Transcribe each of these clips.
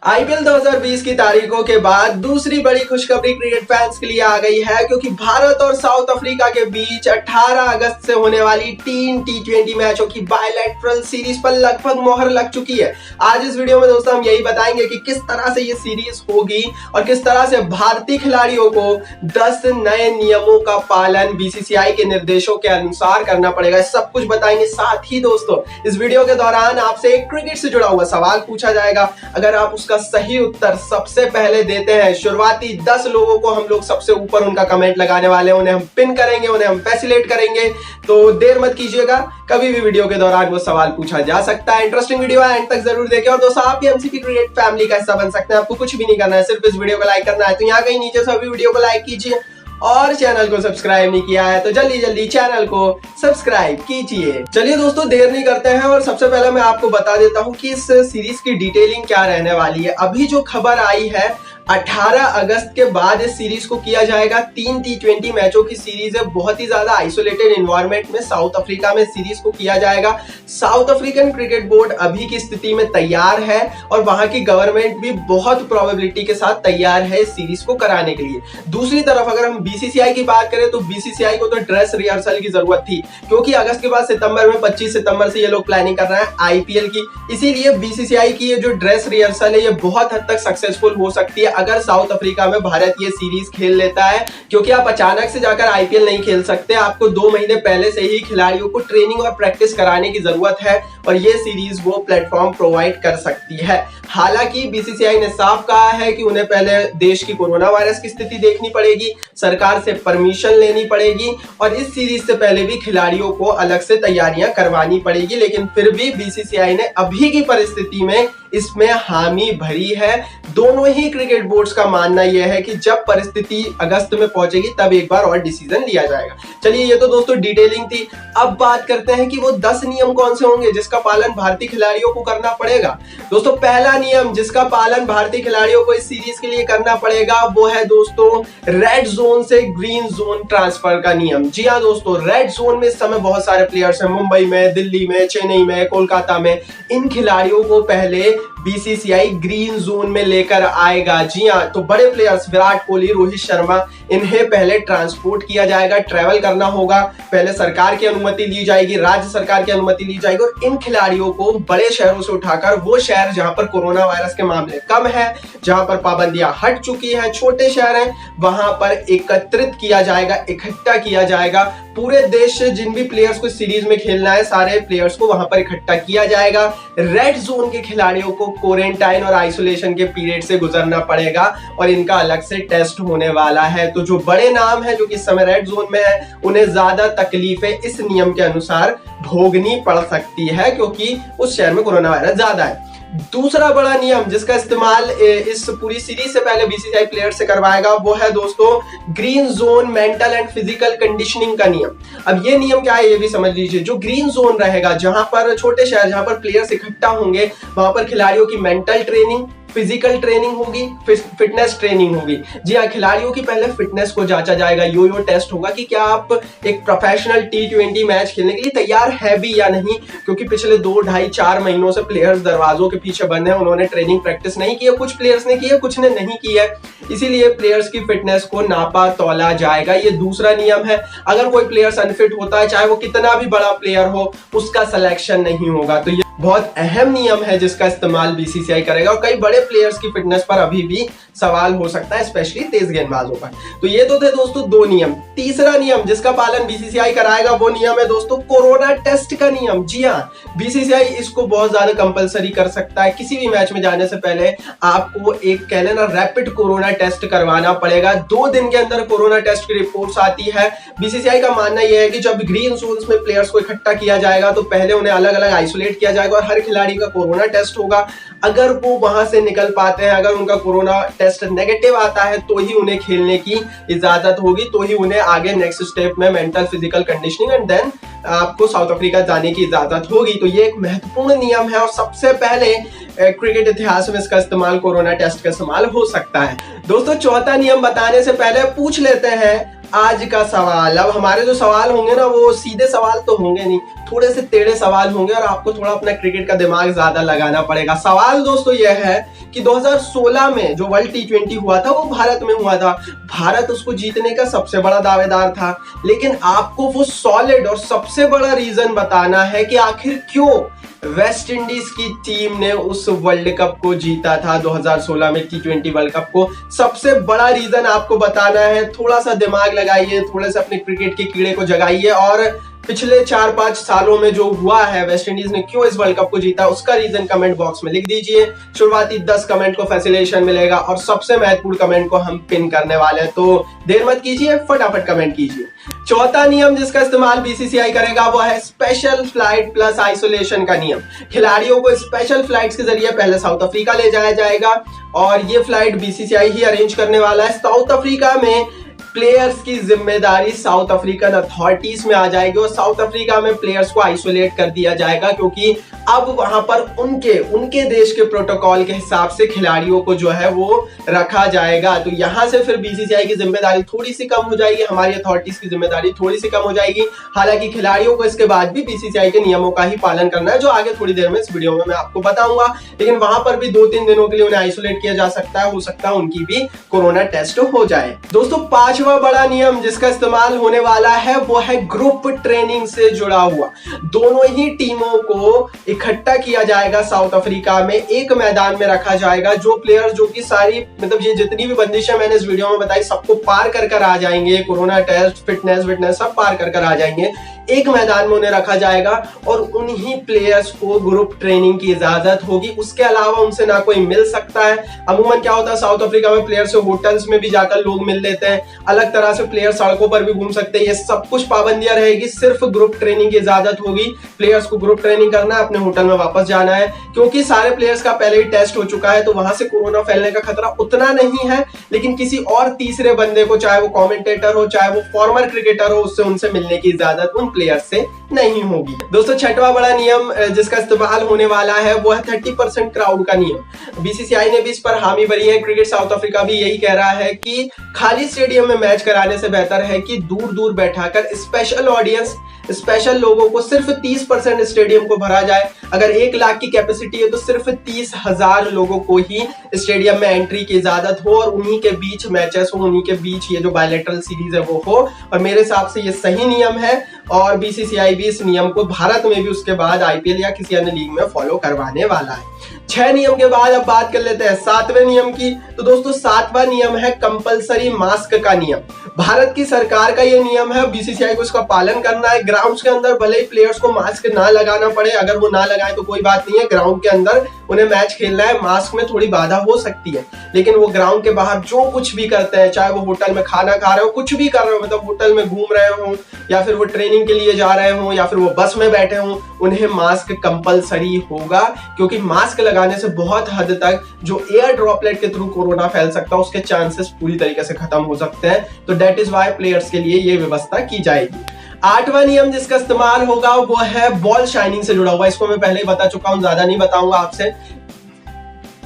IPL 2020 की तारीखों के बाद दूसरी बड़ी खुशखबरी क्रिकेट फैंस के लिए आ गई है, क्योंकि भारत और साउथ अफ्रीका के बीच 18 अगस्त से होने वाली 3 टी20 मैचों की बायलैटरल सीरीज पर लगभग मोहर लग चुकी है। आज इस वीडियो में दोस्तों हम यही बताएंगे कि किस तरह से ये सीरीज होगी और किस तरह से भारतीय खिलाड़ियों को 10 नए नियमों का पालन बीसीसीआई के निर्देशों के अनुसार करना पड़ेगा। सब कुछ बताएंगे। साथ ही दोस्तों इस वीडियो के दौरान आपसे एक क्रिकेट से जुड़ा हुआ सवाल पूछा जाएगा। अगर आप उसका सही उत्तर सबसे पहले देते हैं, शुरुआती 10 लोगों को हम लोग सबसे ऊपर उनका कमेंट लगाने वाले हैं, उन्हें हम पिन करेंगे, उन्हें हम फैसिलिटेट करेंगे। तो देर मत कीजिएगा, कभी भी वीडियो के दौरान वो सवाल पूछा जा सकता है। इंटरेस्टिंग वीडियो है, एंड तक जरूर देखें। और दोस्तों आप भी एमसीपी क्रिकेट फैमिली का हिस्सा बन सकते हैं। आपको कुछ भी नहीं करना है, सिर्फ इस वीडियो को लाइक करना है। तो यहाँ कहीं नीचे से अभी वीडियो को लाइक कीजिए और चैनल को सब्सक्राइब नहीं किया है तो जल्दी जल्दी चैनल को सब्सक्राइब कीजिए। चलिए दोस्तों देर नहीं करते हैं और सबसे पहले मैं आपको बता देता हूं कि इस सीरीज की डिटेलिंग क्या रहने वाली है। अभी जो खबर आई है 18 अगस्त के बाद इस सीरीज को किया जाएगा। 3 टी20 मैचों की सीरीज है। बहुत ही ज्यादा आइसोलेटेड एनवायरनमेंट में साउथ अफ्रीका में सीरीज को किया जाएगा। साउथ अफ्रीकन क्रिकेट बोर्ड अभी की स्थिति में तैयार है और वहां की गवर्नमेंट भी बहुत प्रोबेबिलिटी के साथ तैयार है इस सीरीज को कराने के लिए। दूसरी तरफ अगर हम बीसीसीआई की बात करें तो बीसीसीआई को तो ड्रेस रिहर्सल की जरूरत थी, क्योंकि अगस्त के बाद सितंबर में 25 सितंबर से ये लोग प्लानिंग कर रहे हैं आईपीएल की। इसीलिए बीसीसीआई की ये जो ड्रेस रिहर्सल है ये बहुत हद तक सक्सेसफुल हो सकती है अगर साउथ अफ्रीका में भारत ये सीरीज खेल लेता है, क्योंकि आप अचानक से जाकर आईपीएल नहीं खेल सकते। आपको 2 महीने पहले से ही खिलाड़ियों को ट्रेनिंग और प्रैक्टिस कराने की जरूरत है और ये सीरीज वो प्लेटफॉर्म प्रोवाइड कर सकती है। हालांकि बीसीसीआई ने साफ कहा है कि उन्हें पहले देश की कोरोना वायरस की स्थिति देखनी पड़ेगी, सरकार से परमिशन लेनी पड़ेगी और इस सीरीज से पहले भी खिलाड़ियों को अलग से तैयारियां करवानी पड़ेगी। लेकिन फिर भी बीसीसीआई ने अभी की परिस्थिति में इसमें हामी भरी है। दोनों ही क्रिकेट बोर्ड्स का मानना यह है कि जब परिस्थिति अगस्त में पहुंचेगी तब एक बार और डिसीजन लिया जाएगा। चलिए ये तो दोस्तों डिटेलिंग थी। अब बात करते हैं कि वो 10 नियम कौन से होंगे जिसका पालन भारतीय खिलाड़ियों को करना पड़ेगा। दोस्तों पहला नियम जिसका पालन भारतीय खिलाड़ियों को इस सीरीज के लिए करना पड़ेगा वो है दोस्तों रेड जोन से ग्रीन जोन ट्रांसफर का नियम। जी हाँ दोस्तों, रेड जोन में इस समय बहुत सारे प्लेयर्स हैं, मुंबई में, दिल्ली में, चेन्नई में, कोलकाता में। इन खिलाड़ियों को पहले बीसीसीआई ग्रीन जोन में लेकर आएगा। जी हाँ, तो बड़े प्लेयर्स विराट कोहली, रोहित शर्मा, इन्हें पहले ट्रांसपोर्ट किया जाएगा, ट्रैवल करना होगा। पहले सरकार की अनुमति ली जाएगी, राज्य सरकार की अनुमति ली जाएगी और इन खिलाड़ियों को बड़े शहरों से उठाकर वो शहर जहां पर कोरोना वायरस के मामले कम है, जहां पर पाबंदियां हट चुकी हैं, छोटे शहर हैं, वहां पर एकत्रित किया जाएगा, इकट्ठा किया जाएगा। पूरे देश से जिन भी प्लेयर्स को सीरीज में खेलना है सारे प्लेयर्स को वहां पर इकट्ठा किया जाएगा। रेड जोन के खिलाड़ियों को क्वारंटाइन और आइसोलेशन के पीरियड से गुजरना पड़ेगा और इनका अलग से टेस्ट होने वाला है। तो जो बड़े नाम है जो कि इस समय रेड जोन में है उन्हें ज्यादा तकलीफें इस नियम के अनुसार भोगनी पड़ सकती है, क्योंकि उस शहर में कोरोना वायरस ज्यादा है। दूसरा बड़ा नियम जिसका इस्तेमाल इस पूरी सीरीज से पहले बीसीसीआई प्लेयर से करवाएगा वो है दोस्तों green zone mental and physical conditioning का नियम। अब ये नियम क्या है ये भी समझ लीजिए। जो ग्रीन जोन रहेगा, जहां पर छोटे शहर, जहां पर प्लेयर्स इकट्ठा होंगे, वहां पर खिलाड़ियों की मेंटल ट्रेनिंग, फिजिकल ट्रेनिंग होगी, फिटनेस ट्रेनिंग होगी। जी हाँ, खिलाड़ियों की पहले फिटनेस को जांचा जाएगा, यो टेस्ट होगा कि क्या आप एक प्रोफेशनल टी20 मैच खेलने के लिए तैयार है भी या नहीं, क्योंकि पिछले 2, ढाई, 4 महीनों से प्लेयर्स दरवाजों के पीछे बंद हैं, उन्होंने ट्रेनिंग प्रैक्टिस नहीं की है। कुछ प्लेयर्स ने की है, कुछ ने नहीं की है, इसीलिए प्लेयर्स की फिटनेस को नापा तौला जाएगा। ये दूसरा नियम है। अगर कोई प्लेयर अनफिट होता है, चाहे वो कितना भी बड़ा प्लेयर हो, उसका सिलेक्शन नहीं होगा। तो ये बहुत अहम नियम है जिसका इस्तेमाल बीसीसीआई करेगा और कई बड़े प्लेयर्स की फिटनेस पर अभी भी सवाल हो सकता है, स्पेशली तेज गेंदबाजों पर। तो ये तो थे दोस्तों 2 नियम। तीसरा नियम जिसका पालन बीसीसीआई कराएगा वो नियम है दोस्तों कोरोना टेस्ट का नियम। जी हाँ, बीसीसीआई इसको बहुत ज्यादा कंपलसरी कर सकता है। किसी भी मैच में जाने से पहले आपको एक कह लेना रैपिड कोरोना टेस्ट करवाना पड़ेगा। 2 दिन के अंदर कोरोना टेस्ट की रिपोर्ट्स आती है। बीसीसीआई का मानना यह है कि जब ग्रीन जोन्स में प्लेयर्स को इकट्ठा किया जाएगा तो पहले उन्हें अलग अलग आइसोलेट किया जाएगा और हर खिलाड़ी का कोरोना टेस्ट होगा। अगर वो वहां से निकल पाते हैं, अगर उनका कोरोना टेस्ट नेगेटिव आता है तो ही उन्हें खेलने की इजाजत होगी, तो ही उन्हें आगे नेक्स्ट स्टेप में mental physical conditioning and then आपको साउथ अफ्रीका जाने की इजाजत होगी। तो ये एक महत्वपूर्ण नियम है और सबसे पहले क्रिकेट इतिहास में इसका इस्तेमाल, कोरोना टेस्ट का इस्तेमाल हो सकता है। दोस्तों चौथा नियम बताने से पहले पूछ लेते हैं आज का सवाल। अब हमारे जो सवाल होंगे ना वो सीधे सवाल तो होंगे नहीं, थोड़े से टेढ़े सवाल होंगे और आपको थोड़ा अपना क्रिकेट का दिमाग ज्यादा लगाना पड़ेगा। सवाल दोस्तों यह है कि 2016 में जो वर्ल्ड टी20 हुआ था वो भारत में हुआ था। भारत उसको जीतने का सबसे बड़ा दावेदार था, लेकिन आपको वो सॉलिड और सबसे बड़ा रीजन बताना है कि आखिर क्यों वेस्ट इंडीज की टीम ने उस वर्ल्ड कप को जीता था 2016 में टी20 वर्ल्ड कप को। सबसे बड़ा रीजन आपको बताना है। थोड़ा सा दिमाग लगाइए, थोड़े से अपने क्रिकेट के कीड़े को जगाइए और पिछले 4-5 सालों में जो हुआ है, वेस्ट इंडीज ने क्यों इस वर्ल्ड कप को जीता, उसका रीजन कमेंट बॉक्स में लिख दीजिए। शुरुआती 10 कमेंट को फैसिलिटेशन मिलेगा और सबसे महत्वपूर्ण कमेंट को हम पिन करने वाले हैं, तो देर मत कीजिए, फटाफट कमेंट कीजिए। चौथा नियम जिसका इस्तेमाल बीसीसीआई करेगा वो है स्पेशल फ्लाइट प्लस आइसोलेशन का नियम। खिलाड़ियों को स्पेशल फ्लाइट्स के जरिए पहले साउथ अफ्रीका ले जाया जाएगा और ये फ्लाइट बीसीसीआई ही अरेंज करने वाला है। साउथ अफ्रीका में प्लेयर्स की जिम्मेदारी साउथ अफ्रीकन अथॉरिटीज में आ जाएगी और साउथ अफ्रीका में प्लेयर्स को आइसोलेट कर दिया जाएगा, क्योंकि अब वहां पर उनके देश के प्रोटोकॉल के हिसाब से खिलाड़ियों को जो है वो रखा जाएगा। तो यहां से फिर बीसीसीआई की जिम्मेदारी थोड़ी सी कम हो जाएगी, हमारी अथॉरिटीज की जिम्मेदारी थोड़ी सी कम हो जाएगी। हालांकि खिलाड़ियों को इसके बाद भी बीसीसीआई के नियमों का ही पालन करना है, जो आगे थोड़ी देर में इस वीडियो में मैं आपको बताऊंगा। लेकिन वहां पर भी 2-3 दिनों के लिए उन्हें आइसोलेट किया जा सकता है, हो सकता है उनकी भी कोरोना टेस्ट हो जाए। दोस्तों, पांचवा बड़ा नियम जिसका इस्तेमाल होने वाला है वो है ग्रुप ट्रेनिंग से जुड़ा हुआ। दोनों ही टीमों को इकट्ठा किया जाएगा साउथ अफ्रीका में, एक मैदान में रखा जाएगा। जो प्लेयर जो कि सारी मतलब ये जितनी भी बंदिशें मैंने इस वीडियो में बताई सबको पार कर आ जाएंगे, कोरोना टेस्ट, फिटनेस सब पार कर आ जाएंगे। एक मैदान में उन्हें रखा जाएगा और उन्हीं प्लेयर्स को ग्रुप ट्रेनिंग की इजाजत होगी। उसके अलावा उनसे ना कोई मिल सकता है। अमूमन क्या होता है, साउथ अफ्रीका में प्लेयर से होटल्स में भी जाकर लोग मिल लेते हैं, अलग तरह से प्लेयर सड़कों पर भी घूम सकते हैं। ये सब कुछ पाबंदियां रहेगी, सिर्फ ग्रुप ट्रेनिंग की इजाजत होगी। प्लेयर्स को ग्रुप ट्रेनिंग करना है, अपने होटल में वापस जाना है, क्योंकि सारे प्लेयर्स का पहले ही टेस्ट हो चुका है, तो वहां से कोरोना फैलने का खतरा उतना नहीं है। लेकिन किसी और तीसरे बंदे को, चाहे वो कमेंटेटर हो, चाहे वो फॉर्मर क्रिकेटर हो, उससे उनसे मिलने की इजाजत उन प्लेयर से नहीं होगी। दोस्तों, छठवां बड़ा नियम जिसका इस्तेमाल होने वाला है वो है 30% क्राउड का नियम। बीसीसीआई ने भी इस पर हामी भरी है। क्रिकेट साउथ अफ्रीका भी यही कह रहा है कि खाली स्टेडियम में मैच कराने से बेहतर है कि दूर दूर बैठाकर स्पेशल ऑडियंस, स्पेशल लोगों को सिर्फ 30% स्टेडियम को भरा जाए। अगर 1 लाख की कैपेसिटी है तो सिर्फ 30,000 लोगों को ही स्टेडियम में एंट्री की इजाजत हो और उन्हीं के बीच मैचेस हो, उन्हीं के बीच ये जो बायलैटरल सीरीज है वो हो। और मेरे हिसाब से ये सही नियम है और बीसीसीआई भी इस नियम को भारत में भी उसके बाद आईपीएल या किसी अन्य लीग में फॉलो करवाने वाला है। 6 नियम के बाद अब बात कर लेते हैं 7वें नियम की। तो दोस्तों, 7वां नियम है कंपलसरी मास्क का नियम। भारत की सरकार का ये नियम है, बीसीसीआई को इसका पालन करना है। ग्राउंड्स के अंदर भले ही प्लेयर्स को मास्क ना लगाना पड़े, अगर वो ना लगाए तो कोई बात नहीं है। ग्राउंड के अंदर उन्हें मैच खेलना है, मास्क में थोड़ी बाधा हो सकती है, लेकिन वो ग्राउंड के बाहर जो कुछ भी करते हैं, चाहे वो होटल में खाना खा रहे हो, कुछ भी कर रहे हो, मतलब होटल में घूम रहे हो या फिर वो ट्रेनिंग के लिए जा रहे हो या फिर वो बस में बैठे हो, उन्हें मास्क कंपलसरी होगा। क्योंकि मास्क लगाने से बहुत हद तक जो एयर ड्रॉपलेट के थ्रू कोरोना फैल सकता है उसके चांसेस पूरी तरीके से खत्म हो सकते हैं। तो दैट इज वाई प्लेयर्स के लिए ये व्यवस्था की जाएगी। 8वां नियम जिसका इस्तेमाल होगा वो है बॉल शाइनिंग से जुड़ा हुआ। इसको मैं पहले ही बता चुका हूं, ज्यादा नहीं बताऊंगा आपसे।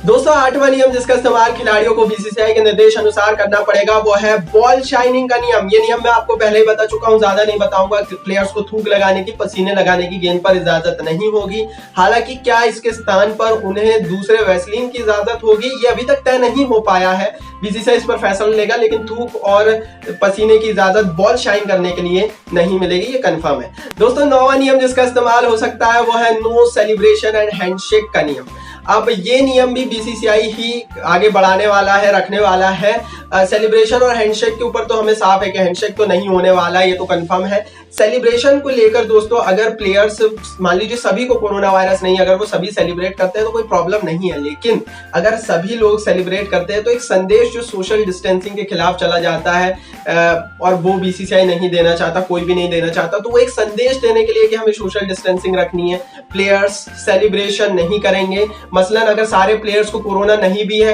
दोस्तों, 8वां नियम जिसका इस्तेमाल खिलाड़ियों को बीसीसीआई के निर्देश अनुसार करना पड़ेगा वो है बॉल शाइनिंग का नियम। ये नियम मैं आपको पहले ही बता चुका हूं, ज्यादा नहीं बताऊंगा। प्लेयर्स को थूक लगाने की, पसीने लगाने की गेंद पर इजाजत नहीं होगी। हालांकि क्या इसके स्थान पर उन्हें दूसरे वैसलीन की इजाजत होगी, ये अभी तक तय नहीं हो पाया है। बीसीसीआई इस पर फैसला लेगा, लेकिन थूक और पसीने की इजाजत बॉल शाइन करने के लिए नहीं मिलेगी, ये कंफर्म है। दोस्तों, 9वां नियम जिसका इस्तेमाल हो सकता है वो है नो सेलिब्रेशन एंड हैंडशेक का नियम। अब ये नियम भी बीसीसीआई ही आगे बढ़ाने वाला है, रखने वाला है। सेलिब्रेशन और हैंडशेक के ऊपर तो हमें साफ है कि हैंडशेक तो नहीं होने वाला है, ये तो कंफर्म है। सेलिब्रेशन को लेकर दोस्तों, अगर प्लेयर्स, मान लीजिए सभी को कोरोना वायरस नहीं, अगर वो सभी सेलिब्रेट करते हैं तो कोई प्रॉब्लम नहीं है। लेकिन अगर सभी लोग सेलिब्रेट करते हैं तो एक संदेश जो सोशल डिस्टेंसिंग के खिलाफ चला जाता है और वो बीसीसीआई नहीं देना चाहता, कोई भी नहीं देना चाहता। तो वो एक संदेश देने के लिए कि हमें सोशल डिस्टेंसिंग रखनी है, प्लेयर्स सेलिब्रेशन नहीं करेंगे। मसलन अगर सारे प्लेयर्स को कोरोना नहीं भी है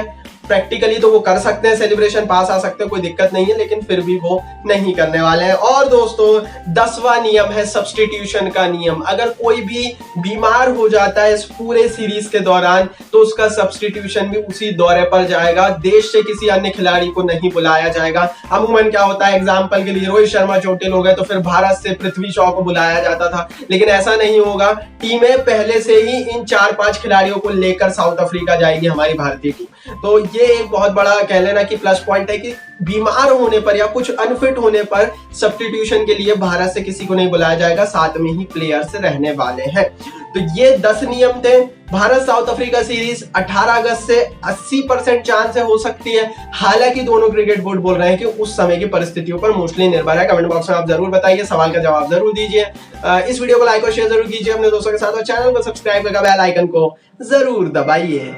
प्रैक्टिकली तो वो कर सकते हैं, सेलिब्रेशन पास आ सकते हैं, कोई दिक्कत नहीं है, लेकिन फिर भी वो नहीं करने वाले हैं। और दोस्तों 10वां नियम है सब्स्टिट्यूशन का नियम। अगर कोई भी बीमार हो जाता है इस पूरे सीरीज के दौरान तो उसका सब्स्टिट्यूशन भी उसी दौरे पर जाएगा, देश से किसी अन्य खिलाड़ी को नहीं बुलाया जाएगा। अमूमन क्या होता है, एग्जाम्पल के लिए रोहित शर्मा चोटिल हो गए तो फिर भारत से पृथ्वी शॉ को बुलाया जाता था, लेकिन ऐसा नहीं होगा। टीमें पहले से ही इन 4-5 खिलाड़ियों को लेकर साउथ अफ्रीका जाएगी, हमारी भारतीय टीम। तो ये एक बहुत बड़ा कह लेना कि प्लस पॉइंट है कि बीमार होने पर या कुछ अनफिट होने पर सब्स्टिट्यूशन के लिए भारत से किसी को नहीं बुलाया जाएगा, साथ में ही प्लेयर्स रहने वाले हैं। तो ये 10 नियम थे। भारत साउथ अफ्रीका सीरीज 18 अगस्त से 80% चांस है हो सकती है, हालांकि दोनों क्रिकेट बोर्ड बोल रहे हैं कि उस समय की परिस्थितियों पर मोस्टली निर्भर है। कमेंट बॉक्स में आप जरूर बताइए, सवाल का जवाब जरूर दीजिए। इस वीडियो को लाइक और शेयर जरूर कीजिए अपने दोस्तों के साथ, और चैनल को सब्सक्राइब करके बेल आइकन को जरूर दबाइए।